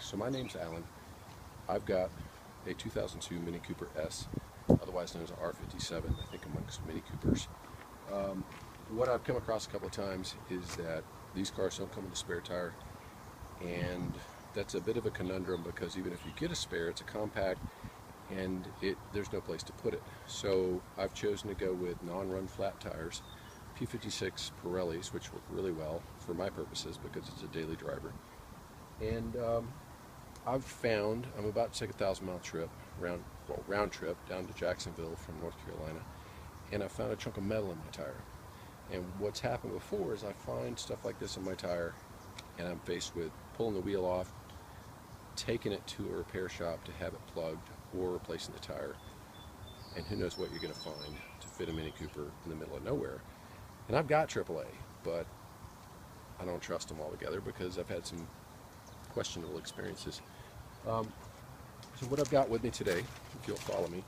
So my name's Alan. I've got a 2002 Mini Cooper S, otherwise known as a R57, I think amongst Mini Coopers. What I've come across a couple of times is that these cars don't come with a spare tire, and that's a bit of a conundrum because even if you get a spare, it's a compact and there's no place to put it. So I've chosen to go with non-run flat tires, P56 Pirellis, which work really well for my purposes because it's a daily driver. And I've found, I'm about to take a 1,000-mile trip, round trip down to Jacksonville from North Carolina, and I found a chunk of metal in my tire. And what's happened before is I find stuff like this in my tire, and I'm faced with pulling the wheel off, taking it to a repair shop to have it plugged, or replacing the tire. And who knows what you're going to find to fit a Mini Cooper in the middle of nowhere. And I've got AAA, but I don't trust them altogether because I've had some questionable experiences. So what I've got with me today, if you'll follow me,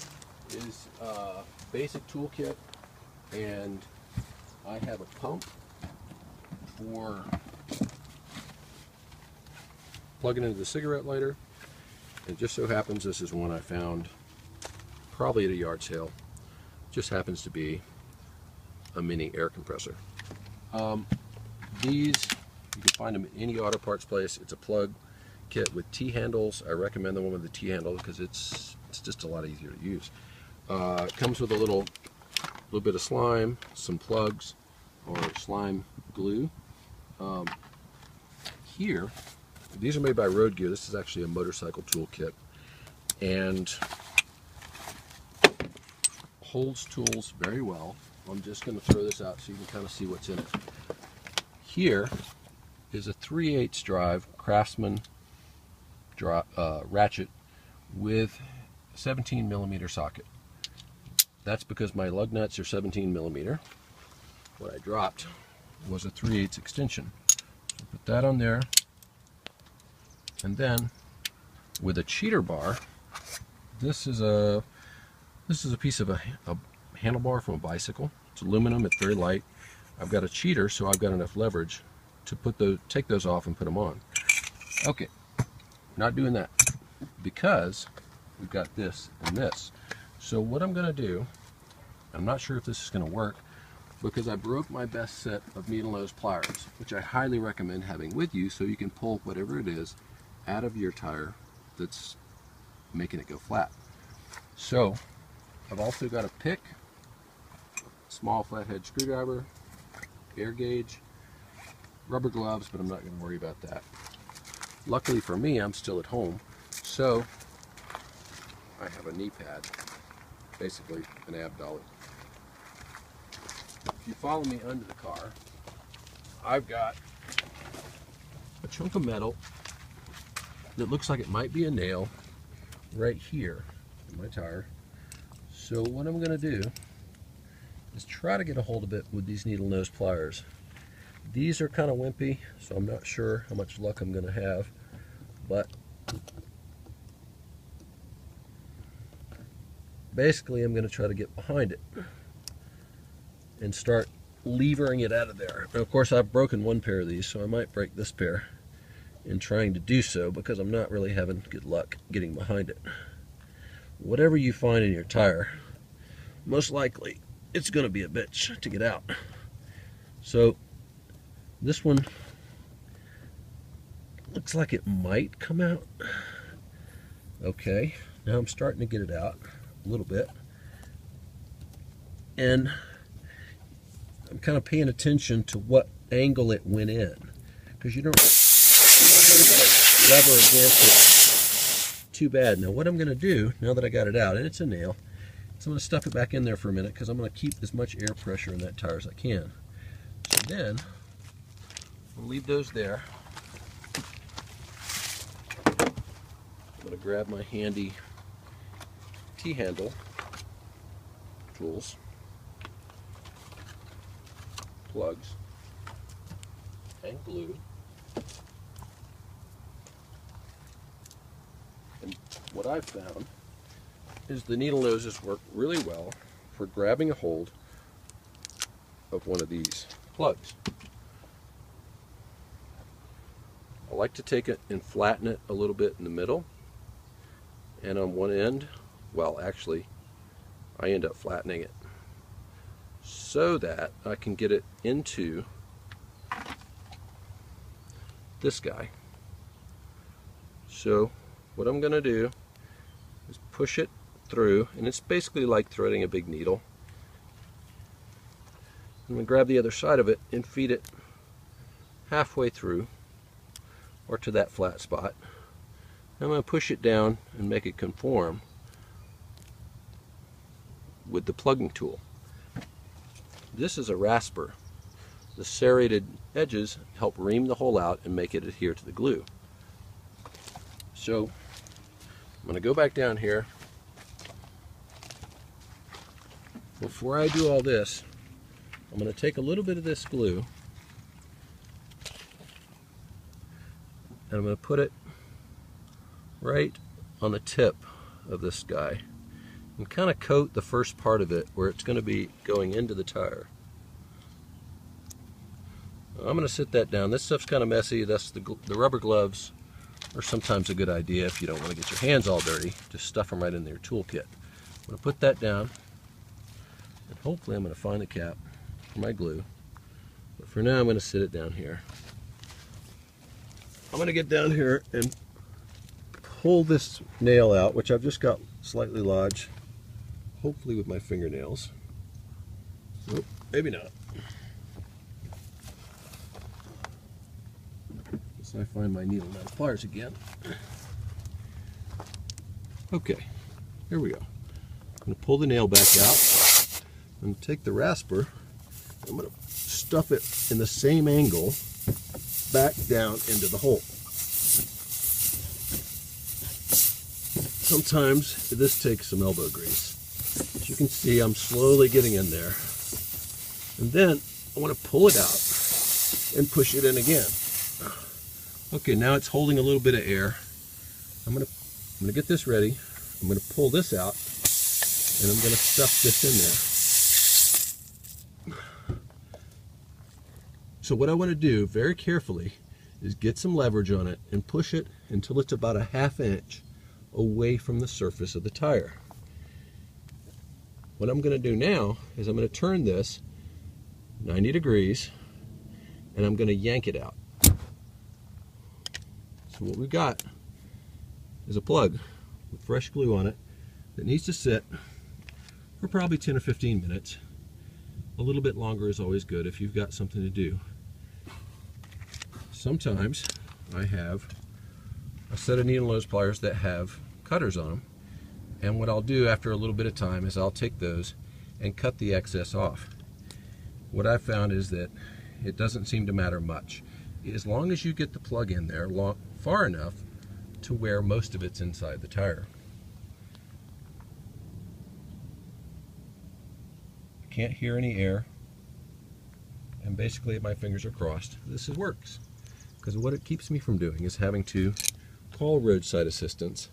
is a basic toolkit, and I have a pump for plugging into the cigarette lighter. It just so happens this is one I found probably at a yard sale. Just happens to be a mini air compressor. These, you can find them at any auto parts place. It's a plug kit with T-handles. I recommend the one with the T-handle because it's just a lot easier to use. It comes with a little bit of slime, some plugs, or slime glue. Here, these are made by Road Gear. This is actually a motorcycle tool kit, and holds tools very well. I'm just going to throw this out so you can kind of see what's in it. Here is a 3/8 drive Craftsman ratchet with a 17mm socket. That's because my lug nuts are 17mm. What I dropped was a 3/8 extension. So put that on there, and then with a cheater bar, this is a piece of a handlebar from a bicycle. It's aluminum. It's very light. I've got a cheater, so I've got enough leverage to take those off and put them on. Okay, not doing that because we've got this and this. So what I'm going to do, I'm not sure if this is going to work because I broke my best set of needle nose pliers, which I highly recommend having with you so you can pull whatever it is out of your tire that's making it go flat. So I've also got a pick, small flathead screwdriver, air gauge, rubber gloves, but I'm not going to worry about that. Luckily for me, I'm still at home, so I have a knee pad, basically an ab dolly. If you follow me under the car, I've got a chunk of metal that looks like it might be a nail right here in my tire. So what I'm going to do is try to get a hold of it with these needle nose pliers. These are kind of wimpy, so I'm not sure how much luck I'm going to have, but basically I'm going to try to get behind it and start levering it out of there. And of course I've broken one pair of these, so I might break this pair in trying to do so because I'm not really having good luck getting behind it. Whatever you find in your tire, most likely it's going to be a bitch to get out. So this one looks like it might come out. Okay, now I'm starting to get it out a little bit, and I'm kind of paying attention to what angle it went in, because you don't lever against it too bad. Now what I'm going to do, now that I got it out, and it's a nail, so I'm going to stuff it back in there for a minute because I'm going to keep as much air pressure in that tire as I can. So then I'll leave those there. I'm going to grab my handy T-handle tools, plugs, and glue. And what I've found is the needle noses work really well for grabbing a hold of one of these plugs. I like to take it and flatten it a little bit in the middle, and on one end, well, actually I end up flattening it so that I can get it into this guy. So what I'm going to do is push it through, and it's basically like threading a big needle. I'm going to grab the other side of it and feed it halfway through, or to that flat spot. I'm going to push it down and make it conform with the plugging tool. This is a rasper. The serrated edges help ream the hole out and make it adhere to the glue. So I'm going to go back down here. Before I do all this, I'm going to take a little bit of this glue and I'm going to put it right on the tip of this guy and kind of coat the first part of it where it's going to be going into the tire. I'm going to sit that down. This stuff's kind of messy. That's the rubber gloves are sometimes a good idea if you don't want to get your hands all dirty. Just stuff them right in your toolkit. I'm going to put that down, and hopefully I'm going to find a cap for my glue. But for now I'm going to sit it down here. I'm going to get down here and pull this nail out, which I've just got slightly lodged, hopefully with my fingernails. Nope, maybe not. So I find my needle nose pliers again. Okay, here we go. I'm going to pull the nail back out. I'm going to take the rasper. I'm going to stuff it in the same angle back down into the hole. Sometimes this takes some elbow grease. As you can see, I'm slowly getting in there. And then I want to pull it out and push it in again. Okay, now it's holding a little bit of air. I'm gonna get this ready. I'm gonna pull this out and I'm gonna stuff this in there. So what I want to do very carefully is get some leverage on it and push it until it's about a ½ inch away from the surface of the tire. What I'm going to do now is I'm going to turn this 90 degrees and I'm going to yank it out. So what we've got is a plug with fresh glue on it that needs to sit for probably 10 or 15 minutes. A little bit longer is always good if you've got something to do. Sometimes I have a set of needle nose pliers that have cutters on them, and what I'll do after a little bit of time is I'll take those and cut the excess off. What I've found is that it doesn't seem to matter much as long as you get the plug in there far enough to where most of it's inside the tire. I can't hear any air, and basically my fingers are crossed. This works, because what it keeps me from doing is having to call roadside assistance,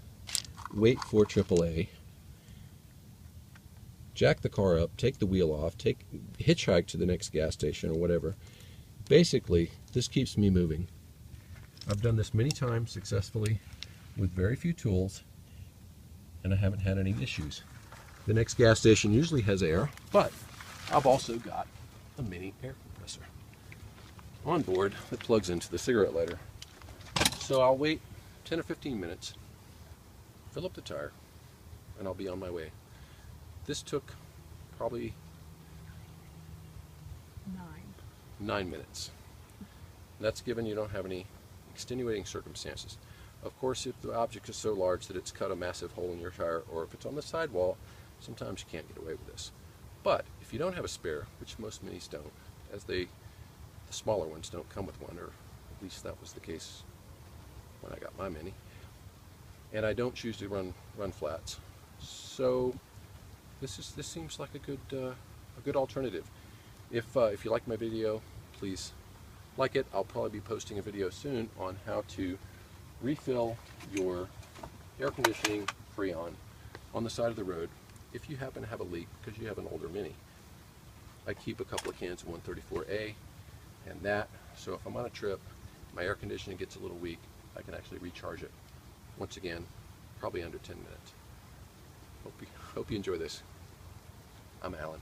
wait for AAA, jack the car up, take the wheel off, hitchhike to the next gas station or whatever. Basically, this keeps me moving. I've done this many times successfully with very few tools, and I haven't had any issues. The next gas station usually has air, but I've also got a mini air compressor on board that plugs into the cigarette lighter. So I'll wait 10 or 15 minutes, fill up the tire, and I'll be on my way. This took probably 9 minutes. That's given you don't have any extenuating circumstances. Of course, if the object is so large that it's cut a massive hole in your tire, or if it's on the sidewall, sometimes you can't get away with this. But if you don't have a spare, which most minis don't, as the smaller ones don't come with one, or at least that was the case when I got my mini, and I don't choose to run flats, so this seems like a good alternative. If you like my video, please like it. I'll probably be posting a video soon on how to refill your air conditioning Freon on the side of the road if you happen to have a leak because you have an older Mini. I keep a couple of cans of 134A and that, so if I'm on a trip my air conditioning gets a little weak, I can actually recharge it. Once again, probably under 10 minutes. Hope you enjoy this. I'm Alan.